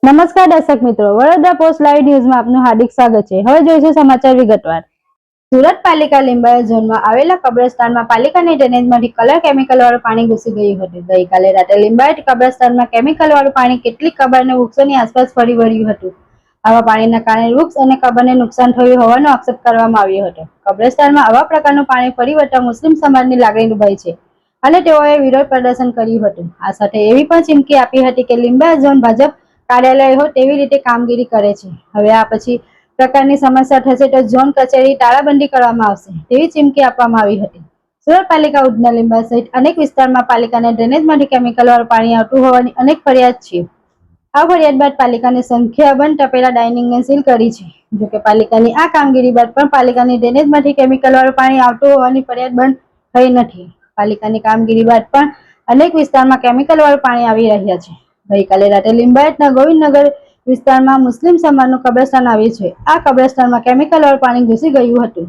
નમસ્કાર દર્શક મિત્રો, વડોદરા પોસ્ટ લાઈવ ન્યૂઝમાં આપનું હાર્દિક સ્વાગત છે। હવે જોઈશું સમાચાર વિગતવાર। સુરત પાલિકા લિંબાયત ઝોનમાં આવેલા કબ્રસ્તાનમાં પાલિકાની ડ્રેનેજમાંથી કલર કેમિકલ વાળું પાણી ઘૂસી ગયું હતું। ગઈકાલે રાત્રે લિંબાયત કબ્રસ્તાનમાં કેમિકલ વાળું પાણી કેટલીક કબર અને વૃક્ષોની આસપાસ ફરી વળ્યું હતું। આવા પાણીના કારણે વૃક્ષ અને કબરને નુકસાન થયું હોવાનો આક્ષેપ કરવામાં આવ્યો હતો। કબ્રસ્તાનમાં આવા પ્રકારનું પાણી ફરી વળતા મુસ્લિમ સમાજની લાગણી દુભાઈ છે અને તેઓએ વિરોધ પ્રદર્શન કર્યું હતું। આ સાથે એવી પણ ચીમકી આપી હતી કે લિંબાયત ઝોન ભાજપ કાર્યાલય હોય તેવી રીતે કામગીરી કરે છે। હવે આ પછી પ્રકારની સમસ્યા થશે તો ઝોન કચેરી તાળાબંધી કરવામાં આવશે તેવી ચીમકી આપવામાં આવી હતી। સુરત પાલિકા ઉધના લિંબાયત સહિત અનેક વિસ્તારમાં પાલિકાના ડ્રેનેજમાંથી કેમિકલ વાળું પાણી આવતું હોવાની અનેક ફરિયાદ છે। આ ફરિયાદ બાદ પાલિકાની સંખ્યાબંધ તપેલા ડાઇનિંગને સીલ કરી છે। જોકે પાલિકાની આ કામગીરી બાદ પણ પાલિકાની ડ્રેનેજમાંથી કેમિકલ વાળું પાણી આવતું હોવાની ફરિયાદ બંધ થઈ નથી। પાલિકાની કામગીરી બાદ પણ અનેક વિસ્તારમાં કેમિકલ વાળું પાણી આવી રહ્યા છે। ગઈકાલે રાત્રે લિંબાયતના ગોવિંદનગર વિસ્તારમાં મુસ્લિમ સમાજનું કબ્રસ્તાન આવ્યું છે। આ કબ્રસ્તાનમાં કેમિકલ વાળું પાણી ઘૂસી ગયું હતું।